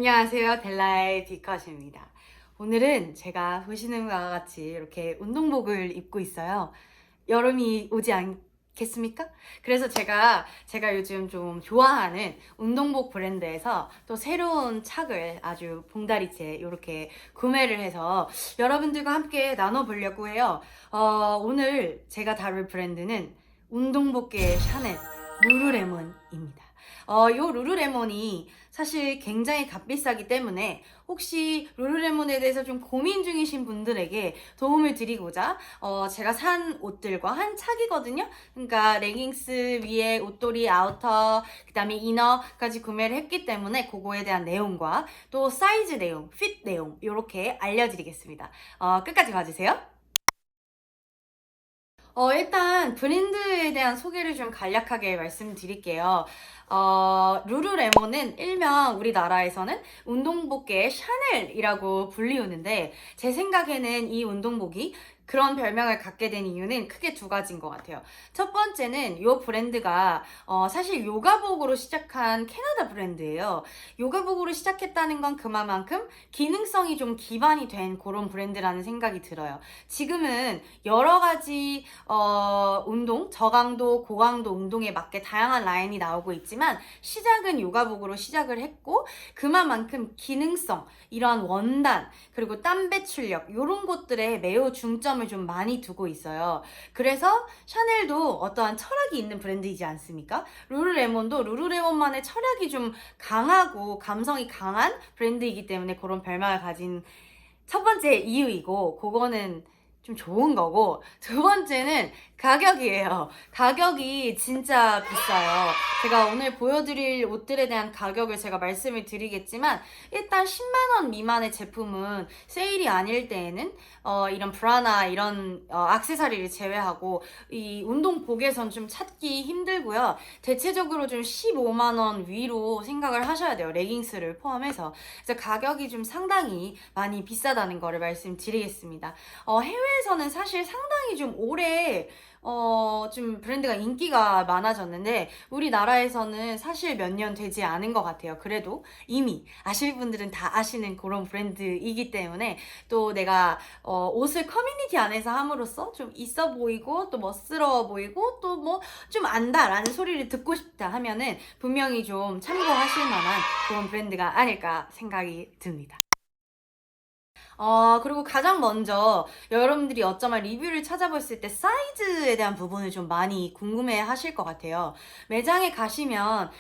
안녕하세요. 델라의 비컷입니다. 오늘은 제가 보시는 바와 같이 이렇게 운동복을 입고 있어요. 여름이 오지 않겠습니까? 그래서 제가 요즘 좀 좋아하는 운동복 브랜드에서 또 새로운 착을 아주 봉다리째 이렇게 구매를 해서 여러분들과 함께 나눠보려고 해요. 오늘 제가 다룰 브랜드는 운동복계의 샤넬 룰루레몬입니다. 요 룰루레몬이 사실 굉장히 값비싸기 때문에 혹시 룰루레몬에 대해서 좀 고민 중이신 분들에게 도움을 드리고자 제가 산 옷들과 한 착이거든요. 그러니까 레깅스 위에 옷도리, 아우터, 그 다음에 이너까지 구매를 했기 때문에 그거에 대한 내용과 또 사이즈 내용, 핏 내용 이렇게 알려드리겠습니다. 끝까지 봐주세요. 일단 브랜드에 대한 소개를 좀 간략하게 말씀드릴게요. 룰루레몬은 일명 우리나라에서는 운동복계의 샤넬이라고 불리우는데 제 생각에는 이 운동복이 그런 별명을 갖게 된 이유는 크게 두 가지인 것 같아요. 첫 번째는 이 브랜드가 사실 요가복으로 시작한 캐나다 브랜드예요. 요가복으로 시작했다는 건 그만큼 기능성이 좀 기반이 된 그런 브랜드라는 생각이 들어요. 지금은 여러 가지 운동, 저강도, 고강도 운동에 맞게 다양한 라인이 나오고 있지만 시작은 요가복으로 시작을 했고 그만큼 기능성, 이러한 원단, 그리고 땀 배출력 이런 것들에 매우 중점을 좀 많이 두고 있어요. 그래서 샤넬도 어떠한 철학이 있는 브랜드이지 않습니까? 룰루레몬도 룰루레몬만의 철학이 좀 강하고 감성이 강한 브랜드이기 때문에 그런 별명을 가진 첫 번째 이유이고 그거는 좀 좋은 거고 두 번째는 가격이에요. 가격이 진짜 비싸요. 제가 오늘 보여드릴 옷들에 대한 가격을 제가 말씀을 드리겠지만 일단 10만 원 미만의 제품은 세일이 아닐 때에는 이런 브라나 이런 액세서리를 제외하고 이 운동복에선 좀 찾기 힘들고요. 대체적으로 좀 15만 원 위로 생각을 하셔야 돼요. 레깅스를 포함해서. 그래서 가격이 좀 상당히 많이 비싸다는 거를 말씀드리겠습니다. 해외에서는 사실 상당히 좀 오래 좀 브랜드가 인기가 많아졌는데 우리나라에서는 사실 몇 년 되지 않은 것 같아요. 그래도 이미 아실 분들은 다 아시는 그런 브랜드이기 때문에 또 내가 옷을 커뮤니티 안에서 함으로써 좀 있어 보이고 또 멋스러워 보이고 또 뭐 좀 안다라는 소리를 듣고 싶다 하면은 분명히 좀 참고하실 만한 그런 브랜드가 아닐까 생각이 듭니다. 그리고 가장 먼저 여러분들이 어쩌면 리뷰를 찾아봤을 때 사이즈에 대한 부분을 좀 많이 궁금해 하실 것 같아요. 매장에 가시면,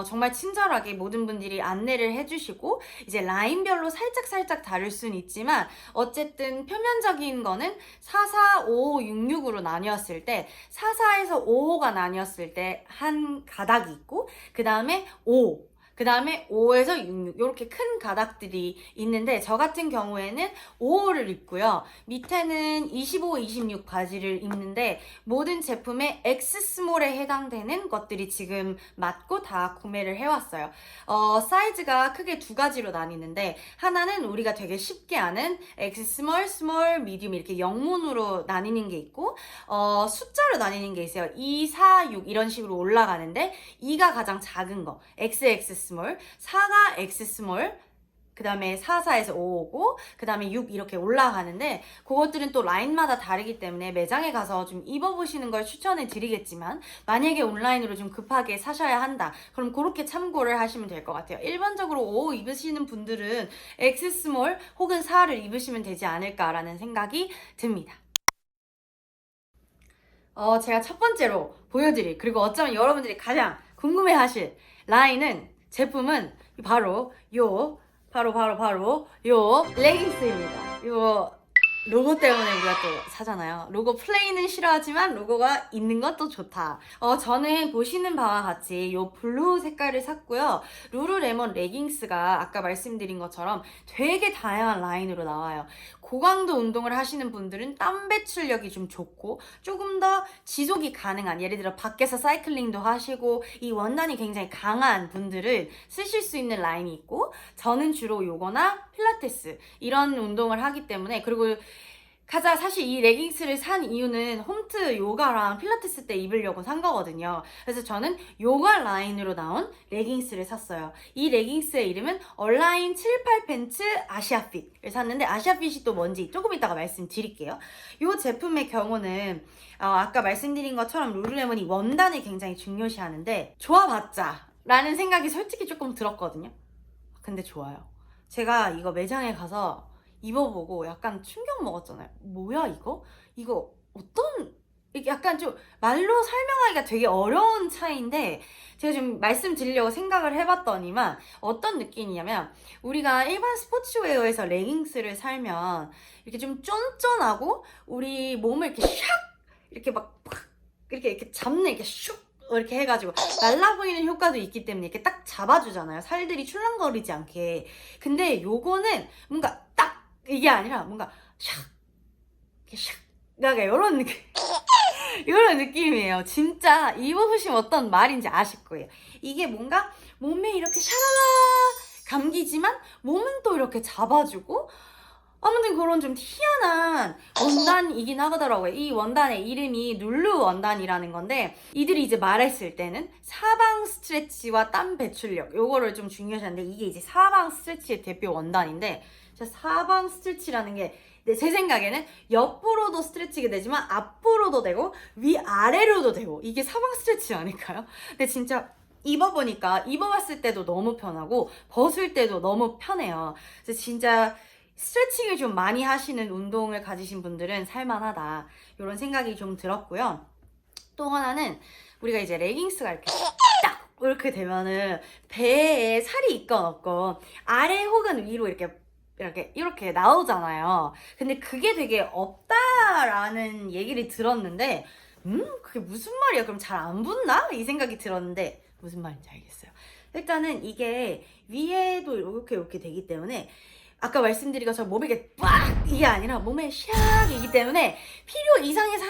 정말 친절하게 모든 분들이 안내를 해주시고, 이제 라인별로 살짝살짝 다를 수는 있지만, 어쨌든 표면적인 거는 44, 55, 66으로 나뉘었을 때, 44에서 55가 나뉘었을 때 한 가닥이 있고, 그 다음에 5. 그 다음에 5에서 66 이렇게 큰 가닥들이 있는데 저 같은 경우에는 5호를 입고요. 밑에는 25, 26 바지를 입는데 모든 제품의 X 스몰에 해당되는 것들이 지금 맞고 다 구매를 해왔어요. 사이즈가 크게 두 가지로 나뉘는데 하나는 우리가 되게 쉽게 아는 X 스몰, 스몰, 미디움 이렇게 영문으로 나뉘는 게 있고 숫자로 나뉘는 게 있어요. 2, 4, 6 이런 식으로 올라가는데 2가 가장 작은 거 XX 스몰, 4가 X 스몰, 그 다음에 4, 4에서 5 오고 그 다음에 6 이렇게 올라가는데 그것들은 또 라인마다 다르기 때문에 매장에 가서 좀 입어보시는 걸 추천을 드리겠지만 만약에 온라인으로 좀 급하게 사셔야 한다 그럼 그렇게 참고를 하시면 될 것 같아요. 일반적으로 5 입으시는 분들은 X 스몰 혹은 4를 입으시면 되지 않을까라는 생각이 듭니다. 제가 첫 번째로 보여드릴 그리고 어쩌면 여러분들이 가장 궁금해하실 라인은 제품은 바로 요 레깅스입니다. 요 로고 때문에 우리가 또 사잖아요. 로고 플레이는 싫어하지만 로고가 있는 것도 좋다. 저는 보시는 바와 같이 요 블루 색깔을 샀고요. 룰루레몬 레깅스가 아까 말씀드린 것처럼 되게 다양한 라인으로 나와요. 고강도 운동을 하시는 분들은 땀 배출력이 좀 좋고 조금 더 지속이 가능한 예를 들어 밖에서 사이클링도 하시고 이 원단이 굉장히 강한 분들은 쓰실 수 있는 라인이 있고 저는 주로 요거나 필라테스 이런 운동을 하기 때문에 그리고 가자. 사실 이 레깅스를 산 이유는 홈트 요가랑 필라테스 때 입으려고 산 거거든요. 그래서 저는 요가 라인으로 나온 레깅스를 샀어요. 이 레깅스의 이름은 얼라인 78 팬츠 아시아핏을 샀는데, 아시아핏이 또 뭔지 조금 이따가 말씀드릴게요. 이 제품의 경우는 아까 말씀드린 것처럼 룰루레몬이 원단을 굉장히 중요시하는데, 좋아봤자 라는 생각이 솔직히 조금 들었거든요. 근데 좋아요. 제가 이거 매장에 가서 입어보고 약간 충격 먹었잖아요. 뭐야 이거? 이거 어떤, 이게 약간 좀 말로 설명하기가 되게 어려운 차이인데, 제가 좀 말씀드리려고 생각을 해봤더니만 어떤 느낌이냐면, 우리가 일반 스포츠웨어에서 레깅스를 살면 이렇게 좀 쫀쫀하고 우리 몸을 이렇게 샥 이렇게 막 이렇게 잡는, 이렇게 슉 이렇게 해가지고 날라 보이는 효과도 있기 때문에 이렇게 딱 잡아주잖아요. 살들이 출렁거리지 않게. 근데 요거는 뭔가 딱 이게 아니라 뭔가 샥 이렇게 샥 약간 이런 느낌. 이런 느낌이에요. 진짜 입어보시면 어떤 말인지 아실 거예요. 이게 뭔가 몸에 이렇게 샤라라 감기지만 몸은 또 이렇게 잡아주고, 아무튼 그런 좀 희한한 원단이긴 하더라고요. 이 원단의 이름이 룰루 원단이라는 건데, 이들이 이제 말했을 때는 사방 스트레치와 땀 배출력, 요거를 좀 중요시하는데, 이게 이제 사방 스트레치의 대표 원단인데, 사방 스트레치라는 게 제 생각에는 옆으로도 스트레치가 되지만 앞으로도 되고 위아래로도 되고, 이게 사방 스트레치 아닐까요? 근데 진짜 입어보니까 입어봤을 때도 너무 편하고 벗을 때도 너무 편해요. 그래서 진짜 스트레칭을 좀 많이 하시는 운동을 가지신 분들은 살만하다, 이런 생각이 좀 들었고요. 또 하나는 우리가 이제 레깅스가 이렇게 딱 이렇게 되면은 배에 살이 있건 없건 아래 혹은 위로 이렇게 나오잖아요. 근데 그게 되게 없다라는 얘기를 들었는데, 그게 무슨 말이야? 그럼 잘 안 붙나? 이 생각이 들었는데 무슨 말인지 알겠어요. 일단은 이게 위에도 이렇게 되기 때문에, 아까 말씀드린 것처럼 몸에 이게 빡 이게 아니라 몸에 샥이기 때문에 필요 이상의 살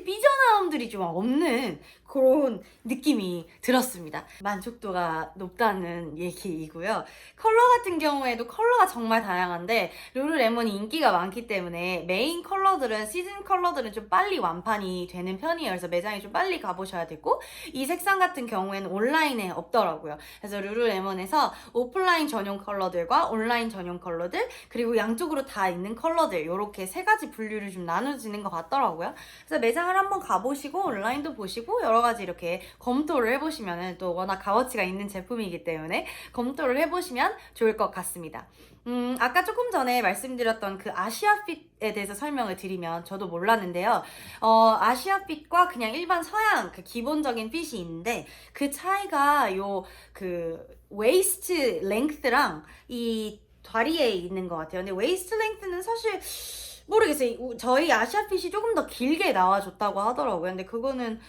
삐져나옴들이 좀 없는 그런 느낌이 들었습니다. 만족도가 높다는 얘기이고요. 컬러 같은 경우에도 컬러가 정말 다양한데, 룰루레몬이 인기가 많기 때문에 메인 컬러들은, 시즌 컬러들은 좀 빨리 완판이 되는 편이에요. 그래서 매장에 좀 빨리 가보셔야 되고, 이 색상 같은 경우에는 온라인에 없더라고요. 그래서 룰루레몬에서 오프라인 전용 컬러들과 온라인 전용 컬러들, 그리고 양쪽으로 다 있는 컬러들, 이렇게 세 가지 분류를 좀 나눠지는 것 같더라고요. 그래서 매장을 한번 가보시고 온라인도 보시고 여러 가지 이렇게 검토를 해보시면, 또 워낙 값어치가 있는 제품이기 때문에 검토를 해보시면 좋을 것 같습니다. 아까 조금 전에 말씀드렸던 그 아시아핏에 대해서 설명을 드리면, 저도 몰랐는데요. 아시아핏과 그냥 일반 서양 그 기본적인 핏이 있는데, 그 차이가 그 웨이스트 랭스랑 이 다리에 있는 것 같아요. 근데 웨이스트 랭스는 사실 모르겠어요. 저희 아시아핏이 조금 더 길게 나와줬다고 하더라고요. 근데 그거는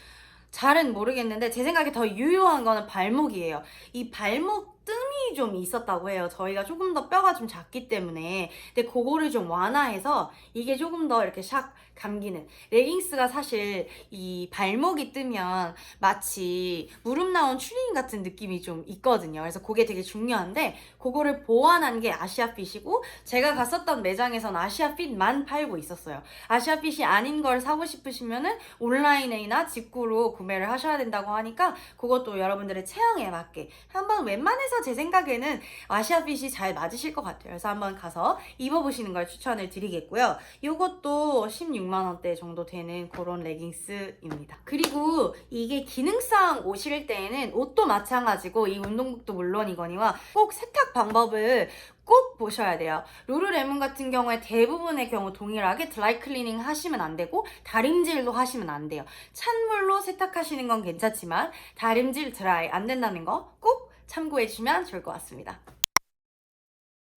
잘은 모르겠는데, 제 생각에 더 유효한 거는 발목이에요. 이 발목 뜸이 좀 있었다고 해요. 저희가 조금 더 뼈가 좀 작기 때문에. 근데 그거를 좀 완화해서 이게 조금 더 이렇게 샥 감기는, 레깅스가 사실 이 발목이 뜨면 마치 무릎 나온 추리닝 같은 느낌이 좀 있거든요. 그래서 그게 되게 중요한데, 그거를 보완한 게 아시아핏이고, 제가 갔었던 매장에서는 아시아핏만 팔고 있었어요. 아시아핏이 아닌 걸 사고 싶으시면은 온라인이나 직구로 구매를 하셔야 된다고 하니까, 그것도 여러분들의 체형에 맞게 한번, 웬만해서 제 생각에는 아시아핏이 잘 맞으실 것 같아요. 그래서 한번 가서 입어보시는 걸 추천을 드리겠고요. 이것도 16만원대 정도 되는 그런 레깅스입니다. 그리고 이게 기능성 옷일 때에는, 옷도 마찬가지고 이 운동복도 물론이거니와 꼭 세탁 방법을 꼭 보셔야 돼요. 룰루레몬 같은 경우에 대부분의 경우 동일하게 드라이 클리닝 하시면 안 되고 다림질도 하시면 안 돼요. 찬물로 세탁하시는 건 괜찮지만 다림질 드라이 안 된다는 거 꼭 참고해 주시면 좋을 것 같습니다.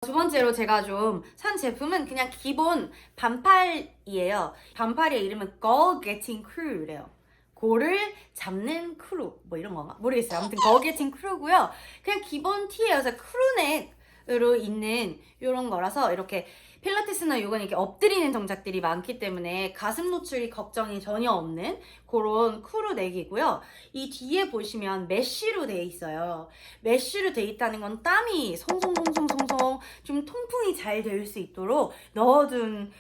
두 번째로 제가 좀 산 제품은 그냥 기본 반팔이에요. 반팔의 이름은 Go Getting Crew래요. 고를 잡는 크루, 뭐 이런 건가? 모르겠어요. 아무튼 Go Getting Crew고요. 그냥 기본 티예요. 그래서 크루넥으로 있는 이런 거라서, 이렇게 필라테스나 요가는 이렇게 엎드리는 동작들이 많기 때문에 가슴 노출이 걱정이 전혀 없는 그런 크루넥이고요. 이 뒤에 보시면 메쉬로 돼 있어요. 메쉬로 돼 있다는 건 땀이 송송송송송송 좀 통풍이 잘 될 수 있도록 넣어둔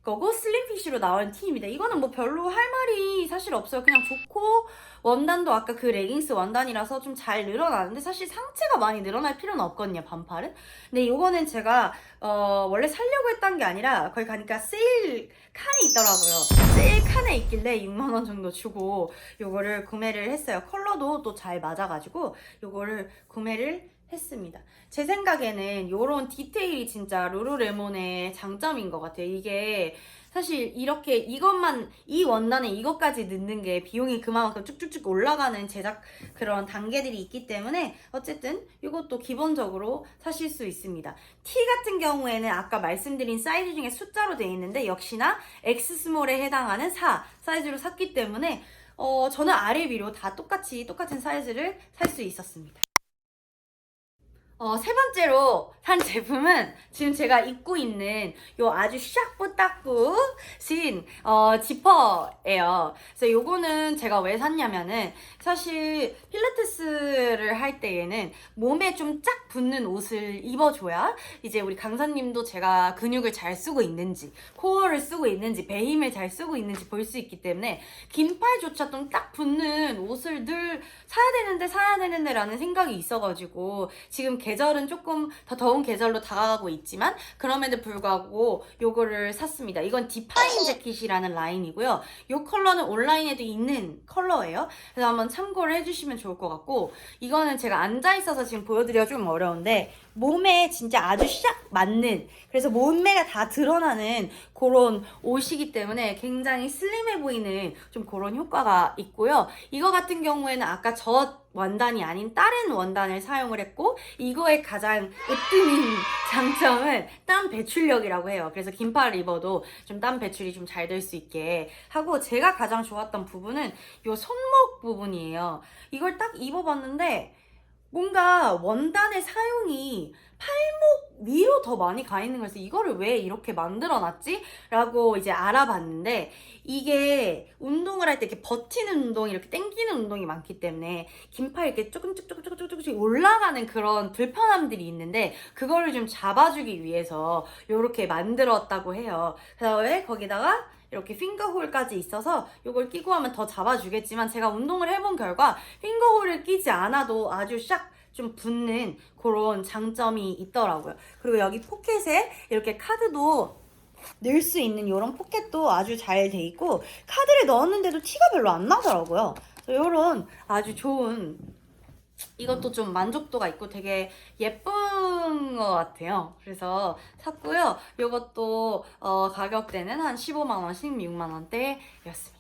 거고 슬림핏으로 나온 티입니다. 이거는 뭐 별로 할 말이 사실 없어요. 그냥 좋고 원단도 아까 그 레깅스 원단이라서 좀 잘 늘어나는데 사실 상체가 많이 늘어날 필요는 없거든요, 반팔은. 근데 이거는 제가 원래 살려고 했던 게 아니라 거기 가니까 세일 칸이 있더라고요. 세일 칸에 있길래 6만 원 정도 주고 요거를 구매를 했어요. 컬러도 또 잘 맞아가지고 요거를 구매를 했습니다. 제 생각에는 요런 디테일이 진짜 루루레몬의 장점인 것 같아요. 이게 사실 이렇게 이것만 이 원단에 이것까지 넣는 게 비용이 그만큼 쭉쭉쭉 올라가는 제작 그런 단계들이 있기 때문에 어쨌든 이것도 기본적으로 사실 수 있습니다. 티 같은 경우에는 아까 말씀드린 사이즈 중에 숫자로 되어 있는데 역시나 X 스몰에 해당하는 4 사이즈로 샀기 때문에 저는 아래 위로 다 똑같은 사이즈를 살 수 있었습니다. 세 번째로 산 제품은 지금 제가 입고 있는 요 아주 샥 뿌딱굿인 지퍼예요. 그래서 요거는 제가 왜 샀냐면은 사실 필라테스를 할 때에는 몸에 좀 쫙 붙는 옷을 입어줘야 이제 우리 강사님도 제가 근육을 잘 쓰고 있는지 코어를 쓰고 있는지 배 힘을 잘 쓰고 있는지 볼 수 있기 때문에 긴 팔조차 좀 딱 붙는 옷을 늘 사야 되는데 라는 생각이 있어가지고 지금 계절은 조금 더 더운 계절로 다가가고 있지만 그럼에도 불구하고 요거를 샀습니다. 이건 디파인 재킷이라는 라인이고요. 요 컬러는 온라인에도 있는 컬러예요. 그래서 한번 참고를 해주시면 좋을 것 같고 이거는 제가 앉아있어서 지금 보여드리기가 좀 어려운데 몸에 진짜 아주 샥 맞는 그래서 몸매가 다 드러나는 그런 옷이기 때문에 굉장히 슬림해 보이는 좀 그런 효과가 있고요. 이거 같은 경우에는 아까 저 원단이 아닌 다른 원단을 사용을 했고 이거의 가장 으뜸인 장점은 땀 배출력이라고 해요. 그래서 긴팔을 입어도 좀 땀 배출이 좀 잘 될 수 있게 하고 제가 가장 좋았던 부분은 이 손목 부분이에요. 이걸 딱 입어봤는데 뭔가 원단의 사용이 팔목 위로 더 많이 가 있는 거여서 이거를 왜 이렇게 만들어놨지? 라고 이제 알아봤는데 이게 운동을 할 때 이렇게 버티는 운동, 이렇게 당기는 운동이 많기 때문에 긴팔 이렇게 조금 쭉쭉쭉쭉쭉 올라가는 그런 불편함들이 있는데 그거를 좀 잡아주기 위해서 이렇게 만들었다고 해요. 그다음에 거기다가 이렇게 핑거홀까지 있어서 이걸 끼고 하면 더 잡아주겠지만 제가 운동을 해본 결과 핑거홀을 끼지 않아도 아주 샥 좀 붙는 그런 장점이 있더라고요. 그리고 여기 포켓에 이렇게 카드도 넣을 수 있는 이런 포켓도 아주 잘 돼 있고 카드를 넣었는데도 티가 별로 안 나더라고요. 이런 아주 좋은 이것도 좀 만족도가 있고 되게 예쁜 것 같아요. 그래서 샀고요. 이것도 가격대는 한 15만원, 16만원대였습니다.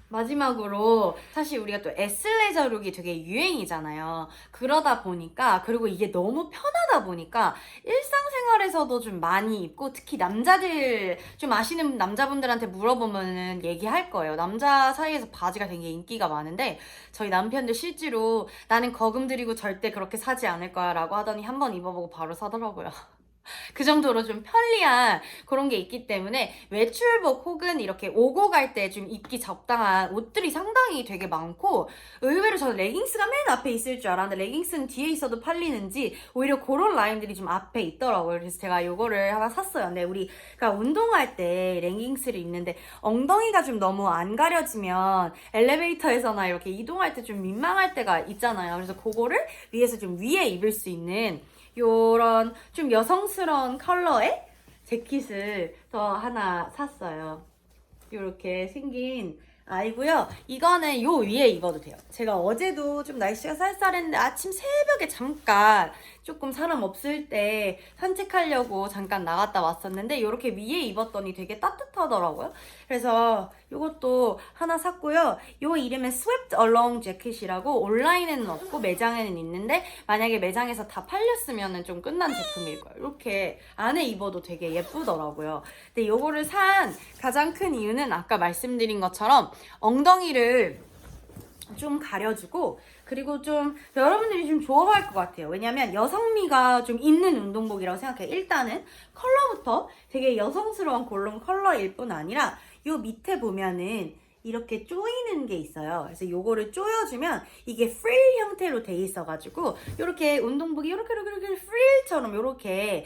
마지막으로 사실 우리가 또 애슬레저 룩이 되게 유행이잖아요. 그러다 보니까 그리고 이게 너무 편하다 보니까 일상생활에서도 좀 많이 입고 특히 남자들 좀 아시는 남자분들한테 물어보면은 얘기할 거예요. 남자 사이에서 바지가 되게 인기가 많은데 저희 남편들 실제로 나는 거금 들이고 절대 그렇게 사지 않을 거야 라고 하더니 한번 입어보고 바로 사더라고요. 그 정도로 좀 편리한 그런 게 있기 때문에 외출복 혹은 이렇게 오고 갈 때 좀 입기 적당한 옷들이 상당히 되게 많고 의외로 저는 레깅스가 맨 앞에 있을 줄 알았는데 레깅스는 뒤에 있어도 팔리는지 오히려 그런 라인들이 좀 앞에 있더라고요. 그래서 제가 이거를 하나 샀어요. 근데 우리가 운동할 때 레깅스를 입는데 엉덩이가 좀 너무 안 가려지면 엘리베이터에서나 이렇게 이동할 때 좀 민망할 때가 있잖아요. 그래서 그거를 위에서 좀 위에 입을 수 있는 요런 좀 여성스러운 컬러의 재킷을 더 하나 샀어요. 요렇게 생긴 아이고요. 이거는 요 위에 입어도 돼요. 제가 어제도 좀 날씨가 쌀쌀했는데 아침 새벽에 잠깐 조금 사람 없을 때 산책하려고 잠깐 나갔다 왔었는데 이렇게 위에 입었더니 되게 따뜻하더라고요. 그래서 이것도 하나 샀고요. 요 이름은 Swept Along 재킷이라고 온라인에는 없고 매장에는 있는데 만약에 매장에서 다 팔렸으면 좀 끝난 제품일 거예요. 이렇게 안에 입어도 되게 예쁘더라고요. 근데 요거를 산 가장 큰 이유는 아까 말씀드린 것처럼 엉덩이를 좀 가려주고 그리고 좀 여러분들이 좀 좋아할 것 같아요. 왜냐면 여성미가 좀 있는 운동복이라고 생각해요. 일단은 컬러부터 되게 여성스러운 그런 컬러일 뿐 아니라 요 밑에 보면은 이렇게 조이는 게 있어요. 그래서 요거를 조여주면 이게 프릴 형태로 돼 있어가지고 이렇게 운동복이 이렇게 프릴처럼 이렇게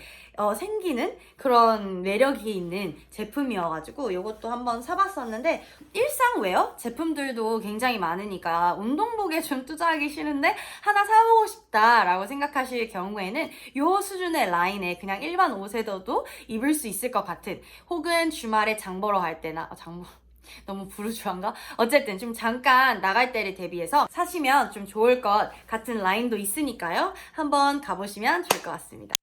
생기는 그런 매력이 있는 제품이어가지고 요것도 한번 사봤었는데, 일상웨어 제품들도 굉장히 많으니까 운동복에 좀 투자하기 싫은데 하나 사보고 싶다라고 생각하실 경우에는 요 수준의 라인에 그냥 일반 옷에도 입을 수 있을 것 같은, 혹은 주말에 장 보러 갈 때나 너무 부르주한가? 어쨌든 좀 잠깐 나갈 때를 대비해서 사시면 좀 좋을 것 같은 라인도 있으니까요. 한번 가보시면 좋을 것 같습니다.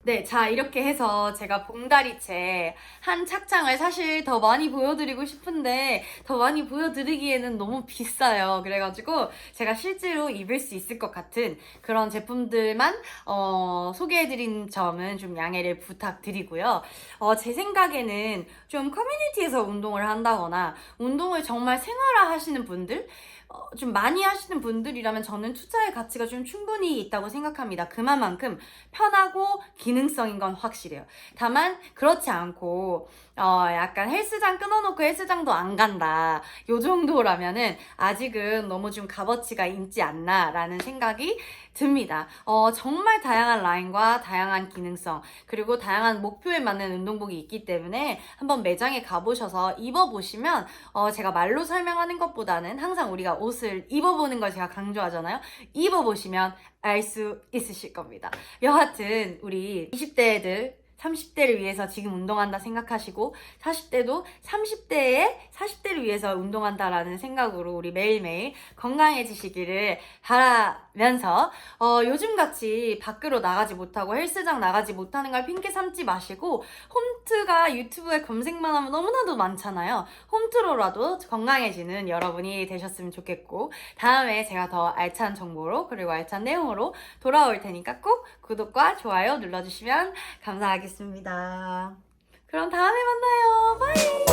네, 자, 이렇게 해서 제가 봉다리채 한 착장을 사실 더 많이 보여드리고 싶은데 더 많이 보여드리기에는 너무 비싸요. 그래가지고 제가 실제로 입을 수 있을 것 같은 그런 제품들만 소개해드린 점은 좀 양해를 부탁드리고요. 제 생각에는 좀 커뮤니티에서 운동을 한다거나 운동을 정말 생활화 하시는 분들, 좀 많이 하시는 분들이라면 저는 투자의 가치가 좀 충분히 있다고 생각합니다. 그만큼 편하고 기능성인 건 확실해요. 다만 그렇지 않고 약간 헬스장 끊어놓고 헬스장도 안 간다, 요 정도라면은 아직은 너무 좀 값어치가 있지 않나 라는 생각이 듭니다. 정말 다양한 라인과 다양한 기능성, 그리고 다양한 목표에 맞는 운동복이 있기 때문에 한번 매장에 가보셔서 입어보시면, 제가 말로 설명하는 것보다는 항상 우리가 옷을 입어보는 걸 제가 강조하잖아요. 입어보시면 알 수 있으실 겁니다. 여하튼 우리 20대들 30대를 위해서 지금 운동한다 생각하시고, 40대도 40대를 위해서 운동한다라는 생각으로 우리 매일매일 건강해지시기를 바라면서, 요즘같이 밖으로 나가지 못하고 헬스장 나가지 못하는 걸 핑계 삼지 마시고, 홈트가 유튜브에 검색만 하면 너무나도 많잖아요. 홈트로라도 건강해지는 여러분이 되셨으면 좋겠고, 다음에 제가 더 알찬 정보로 그리고 알찬 내용으로 돌아올 테니까 꼭 구독과 좋아요 눌러주시면 감사하겠습니다. 그럼 다음에 만나요. 바이!